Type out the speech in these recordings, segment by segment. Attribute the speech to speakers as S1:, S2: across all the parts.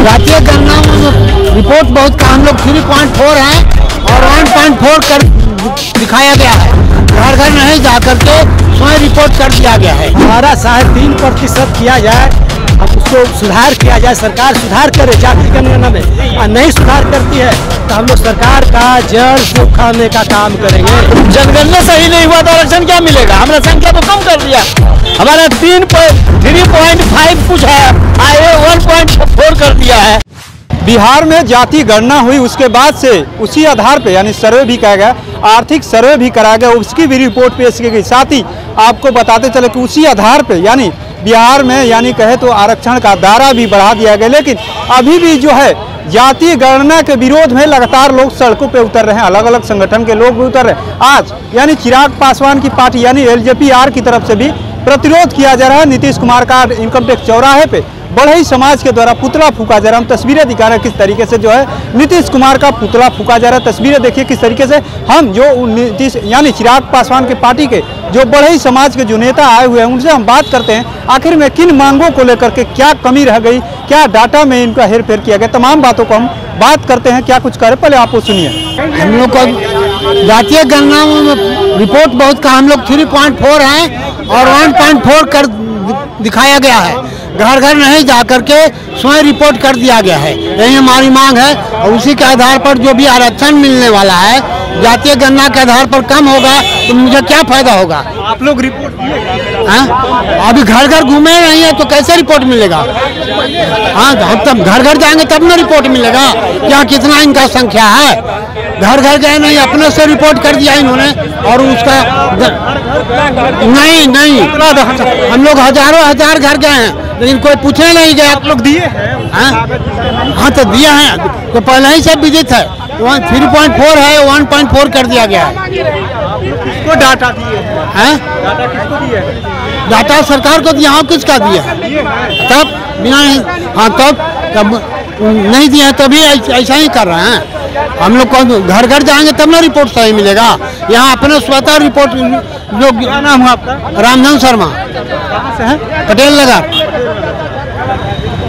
S1: जातीय गणना में रिपोर्ट बहुत का हम लोग 3.4 हैं और 1.4 कर दिखाया गया है। घर घर नहीं जा करके स्वयं रिपोर्ट कर दिया गया है।
S2: हमारा 3.5% किया जाए, अब उसको सुधार किया जाए, सरकार सुधार करे जाति गणना में, और नहीं सुधार करती है तो हम लोग सरकार का जड़ से उखाड़ने का काम करेंगे।
S3: जनगणना सही नहीं हुआ तो आरक्षण क्या मिलेगा? हमने संख्या तो कम कर दिया, हमारा 3.5 कुछ है, आए 1.4 कर दिया है।
S4: बिहार में जाति गणना हुई, उसके बाद से उसी आधार पे यानी सर्वे भी किया गया, आर्थिक सर्वे भी कराया गया, उसकी भी रिपोर्ट पेश की गई। साथ ही आपको बताते चले कि उसी आधार पे यानी बिहार में यानी कहे तो आरक्षण का दायरा भी बढ़ा दिया गया। लेकिन अभी भी जो है जाति गणना के विरोध में लगातार लोग सड़कों पे उतर रहे हैं, अलग अलग संगठन के लोग भी उतर रहे हैं। आज यानी चिराग पासवान की पार्टी यानी LJP-R की तरफ से भी प्रतिरोध किया जा रहा है। नीतीश कुमार का इनकम टैक्स चौराहे पे बढ़ई समाज के द्वारा पुतला फूका जा रहा है। हम तस्वीरें दिखा रहे हैं किस तरीके से जो है नीतीश कुमार का पुतला फूका जा रहा है। तस्वीरें देखिए किस तरीके से हम जो नीतीश यानी चिराग पासवान के पार्टी के जो बढ़ई समाज के जो नेता आए हुए हैं उनसे हम बात करते हैं आखिर में किन मांगों को लेकर के क्या कमी रह गई, क्या डाटा में इनका हेरफेर किया गया, तमाम बातों को हम बात करते हैं। क्या कुछ करे पहले आप वो सुनिए।
S1: हम लोग को जातीय गणना में रिपोर्ट बहुत का हम लोग 3.4 हैं और 1.4 कर दिखाया गया है। घर घर नहीं जा करके स्वयं रिपोर्ट कर दिया गया है। यही हमारी मांग है और उसी के आधार पर जो भी आरक्षण मिलने वाला है जातीय गणना के आधार पर कम होगा तो मुझे क्या फायदा होगा।
S4: आप लोग रिपोर्ट दिए?
S1: अभी घर घर घूमे नहीं है तो कैसे रिपोर्ट मिलेगा? हाँ, हम तब घर घर जाएंगे तब ना रिपोर्ट मिलेगा क्या कितना इनका संख्या है। घर घर गए नहीं, अपने से रिपोर्ट कर दिया इन्होंने और उसका नहीं हम लोग हजार घर गए हैं लेकिन कोई पूछने नहीं गया।
S4: आप लोग दिए हैं?
S1: हाँ तो दिए हैं, तो पहले ही से विदित है। 3.4 है, 1.4 कर दिया गया है।
S4: किसको डाटा दिए हैं? डाटा किसको दिए हैं?
S1: डाटा सरकार को दिया, किसका दिया तब बिना। हाँ तब नहीं दिया तभी ऐसा ही कर रहे हैं। हम लोग को घर घर जाएंगे तब ना रिपोर्ट सही मिलेगा। यहाँ अपने स्वतः रिपोर्ट जो
S4: नाम है आपका?
S1: रामधन शर्मा।
S4: कहाँ से हैं?
S1: पटेल नगर।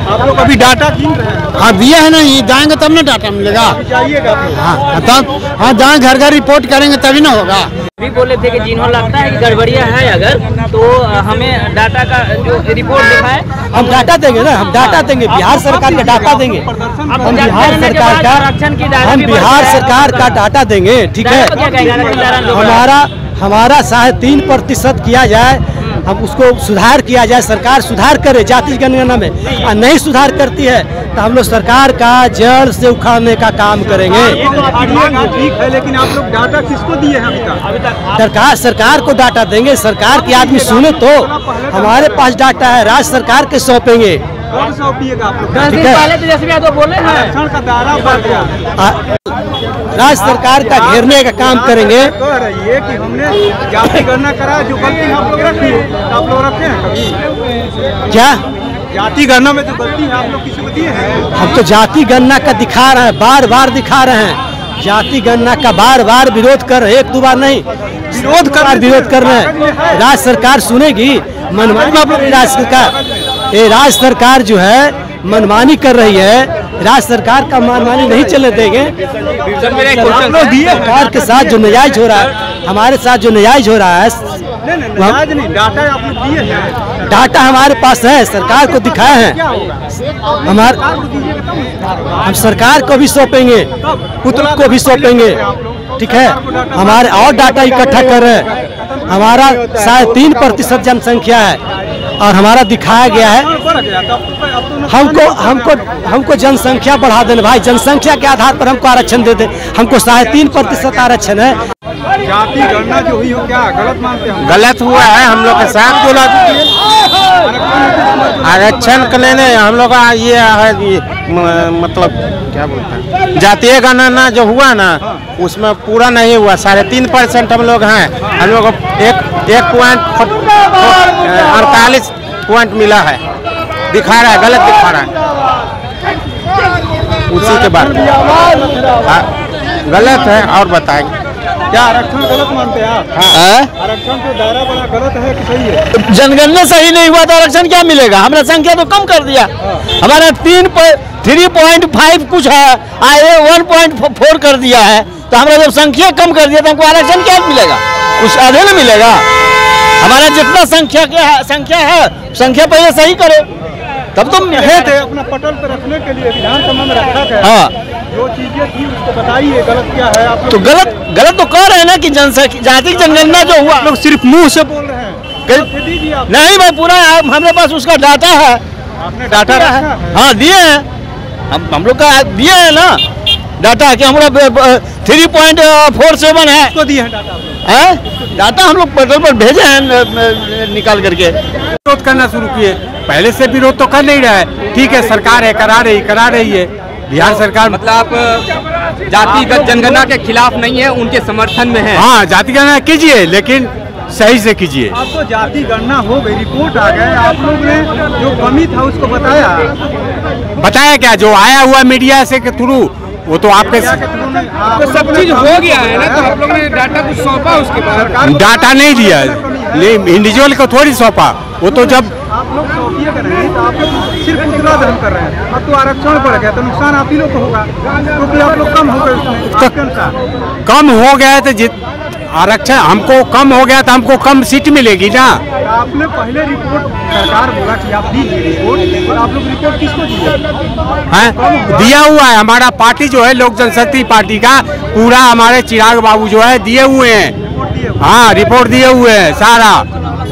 S4: आप लोग अभी डाटा गिन रहे हैं?
S1: हाँ दिए है नहीं, जाएंगे तब ना डाटा मिलेगा।
S4: जाइएगा?
S1: हाँ तब हाँ जाए घर घर रिपोर्ट करेंगे तभी ना होगा।
S5: भी बोले थे कि जिन्हों लगता है कि गड़बड़िया है अगर तो हमें डाटा का जो रिपोर्ट दिखाए।
S2: हम डाटा देंगे ना, हम डाटा देंगे, बिहार सरकार का डाटा देंगे। हम बिहार सरकार का डाटा देंगे, ठीक है। हमारा 3.5% किया जाए, हम उसको सुधार किया जाए, सरकार सुधार करे जाति गणना में, और नहीं सुधार करती है तो हम लोग सरकार का जड़ से उखाड़ने का काम करेंगे।
S4: ठीक है, लेकिन आप लोग डाटा किसको दिए हैं अभी तक?
S2: सरकार को डाटा देंगे, सरकार की आदमी सुने तो। हमारे पास डाटा है, राज्य सरकार के सौंपेंगे।
S4: कौन सौंपिएगा आप लोग?
S5: 10 दिन पहले तेजस्वी यादव बोले हैं
S4: आरक्षण का दायरा बढ़ गया।
S2: राज्य सरकार का घेरने का काम करेंगे।
S4: कह रही है कि हमने जाति गणना करा, जो गलती आप लोग रखी है, आप लोग रखे हैं कभी?
S2: क्या
S4: जाति गणना में जो गलती है आप लोग किसी को दिए हैं?
S2: हम तो जाति गणना का दिखा रहे हैं, बार बार दिखा रहे हैं। जाति गणना का बार बार विरोध कर रहे हैं, 1-2 बार नहीं, विरोध कर रहे हैं। राज्य सरकार सुनेगी? मनमानी राज्य सरकार, ये राज्य सरकार जो है मनमानी कर रही है। राज्य सरकार का मनमानी नहीं चलने देंगे। सरकार के साथ जो नजायज हो रहा है, हमारे साथ जो नजायज हो रहा है,
S4: नहीं, डाटा आप लोग दिए हैं?
S2: डाटा हमारे पास है, सरकार को दिखाए हैं। हम सरकार को भी सौंपेंगे, पुत्र को भी सौंपेंगे, ठीक है। हमारे और डाटा इकट्ठा कर रहे हैं। हमारा 3.5% जनसंख्या है और हमारा दिखाया गया है। हमको जनसंख्या बढ़ा देना भाई, जनसंख्या के आधार पर हमको आरक्षण दे दे। हमको 3.5% आरक्षण है।
S4: जाति गणना जो हुई हो क्या गलत मानते हैं?
S3: गलत हुआ है हम लोग के साथ। जो आरक्षण के लेने हम लोग का ये है मतलब क्या बोलते हैं, जातीय गणना जो हुआ ना उसमें पूरा नहीं हुआ। 3.5% हम लोग हैं। हम लोग को 1.48 पॉइंट मिला है, दिखा रहा है, गलत दिखा रहा है। उसी के बाद गलत है और बताएंगे।
S4: क्या आरक्षण गलत मानते हैं आप? आरक्षण तो दायरा बड़ा गलत है कि सही है?
S2: जनगणना सही नहीं हुआ तो आरक्षण क्या मिलेगा? हमने संख्या तो कम कर दिया। हमारा 3.5 कुछ है, आए 1.4 कर दिया है। तो हमारा जब संख्या कम कर दिया तो हमको आरक्षण क्या मिलेगा? कुछ आधे न मिलेगा। हमारा जितना संख्या है संख्या पहले सही करो तब तुम
S4: थे अपना पटल पर रखने के लिए विधानसभा में रखा गया।
S2: हाँ,
S4: जो चीजें थी उसको बताइए गलत क्या है आप
S2: तो गलत तो कह रहे हैं ना कि जाति जनगणना जो हुआ
S4: लोग सिर्फ मुंह से बोल रहे हैं। दीजिए आप।
S2: नहीं भाई, पूरा हमारे पास उसका डाटा है।
S4: आपने डाटा रखा है?
S2: हाँ दिए हैं, हम लोग का दिए हैं ना डाटा कि हमारा 3.47 है।
S4: उसको दिए हैं डाटा?
S2: डाटा हम लोग पोर्टल पर भेजे हैं निकाल करके।
S6: विरोध करना शुरू किए, पहले से विरोध तो कर नहीं रहा है। ठीक है, सरकार है करा रही है बिहार सरकार।
S7: मतलब आप जातिगत जनगणना के खिलाफ नहीं है, उनके समर्थन में है?
S6: हाँ, जाति गणना कीजिए लेकिन सही से कीजिए।
S4: अब तो जाति गणना हो गई, रिपोर्ट आ गए, आप लोग ने जो कमी था उसको बताया
S6: क्या? जो आया हुआ मीडिया से के थ्रू वो तो आपके
S7: तो सब चीज हो गया है ना, तो आप लोग ने डाटा कुछ सौंपा उसके बाद?
S6: डाटा नहीं दिया, इंडिविजुअल को थोड़ी सौंपा। वो तो जब
S4: आप लोग सौंपिए कर रहे हैं तो आप लोग सिर्फ उतना धर्म कर रहे हैं। अब तो आरक्षण बढ़ गया तो नुकसान आप ही लोग को होगा, क्योंकि आप लोग कम हो गए उसमें।
S6: कम हो गया तो आरक्षण हमको कम हो गया तो हमको कम सीट मिलेगी ना।
S4: आपने पहले रिपोर्ट सरकार बोला कि आप दीजिए रिपोर्ट, और आप लोग रिपोर्ट किसको दिए?
S6: दिया हुआ है हमारा पार्टी जो है लोक जनशक्ति पार्टी का, पूरा हमारे चिराग बाबू जो है दिए हुए हैं। हाँ, रिपोर्ट दिए हुए हैं सारा।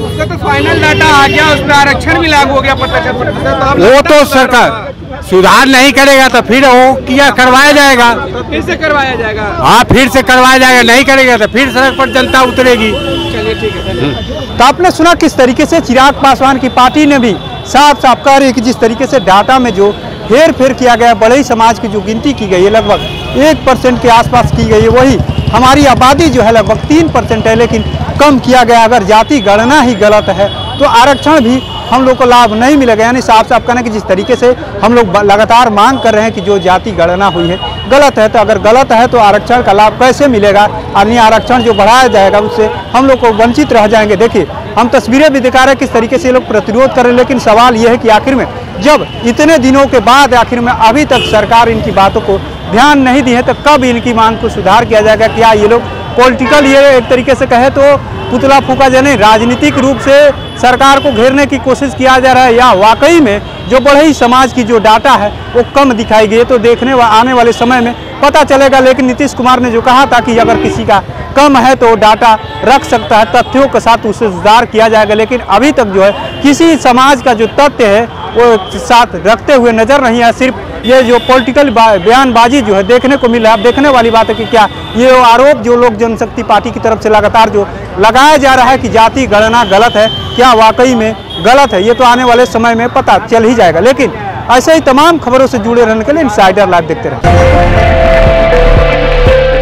S7: उसका तो फाइनल डाटा आ गया, उस पर आरक्षण भी लागू हो गया 50%।
S6: वो तो सरकार सुधार नहीं करेगा तो फिर वो किया करवाया जाएगा,
S7: फिर से करवाया जाएगा।
S6: हाँ, फिर से करवाया जाएगा। नहीं करेगा तो फिर सड़क पर जनता उतरेगी।
S7: चलिए ठीक है।
S4: तो आपने सुना किस तरीके से चिराग पासवान की पार्टी ने भी साफ कह रही है कि जिस तरीके से डाटा में जो हेर फेर किया गया, बड़े समाज की जो गिनती की गई है लगभग 1% के आसपास की गई है, वही हमारी आबादी जो है लगभग 3% है, लेकिन कम किया गया। अगर जाति गणना ही गलत है तो आरक्षण भी हम लोग को लाभ नहीं मिलेगा। यानी साफ कहना कि जिस तरीके से हम लोग लगातार मांग कर रहे हैं कि जो जाति गणना हुई है गलत है, तो अगर गलत है तो आरक्षण का लाभ कैसे मिलेगा? यानी आरक्षण जो बढ़ाया जाएगा उससे हम लोग को वंचित रह जाएंगे। देखिए, हम तस्वीरें भी दिखा रहे हैं किस तरीके से ये लोग प्रतिरोध कर रहे हैं, लेकिन सवाल ये है कि आखिर में जब इतने दिनों के बाद आखिर में अभी तक सरकार इनकी बातों को ध्यान नहीं दी है, तो कब इनकी मांग को सुधार किया जाएगा? क्या ये लोग पॉलिटिकल, ये एक तरीके से कहे तो पुतला फूका जाने राजनीतिक रूप से सरकार को घेरने की कोशिश किया जा रहा है, या वाकई में जो बढ़ई समाज की जो डाटा है वो कम दिखाई गई है? तो देखने आने वाले समय में पता चलेगा। लेकिन नीतीश कुमार ने जो कहा था कि अगर किसी का कम है तो डाटा रख सकता है, तथ्यों के साथ उसे सुधार किया जाएगा, लेकिन अभी तक जो है किसी समाज का जो तथ्य है वो साथ रखते हुए नजर नहीं है। सिर्फ ये जो पॉलिटिकल बयानबाजी जो है देखने को मिला है। अब देखने वाली बात है कि क्या ये आरोप जो लोक जनशक्ति पार्टी की तरफ से लगातार जो लगाया जा रहा है कि जाति गणना गलत है, क्या वाकई में गलत है? ये तो आने वाले समय में पता चल ही जाएगा। लेकिन ऐसे ही तमाम खबरों से जुड़े रहने के लिए इनसाइडर लाइव देखते रहें।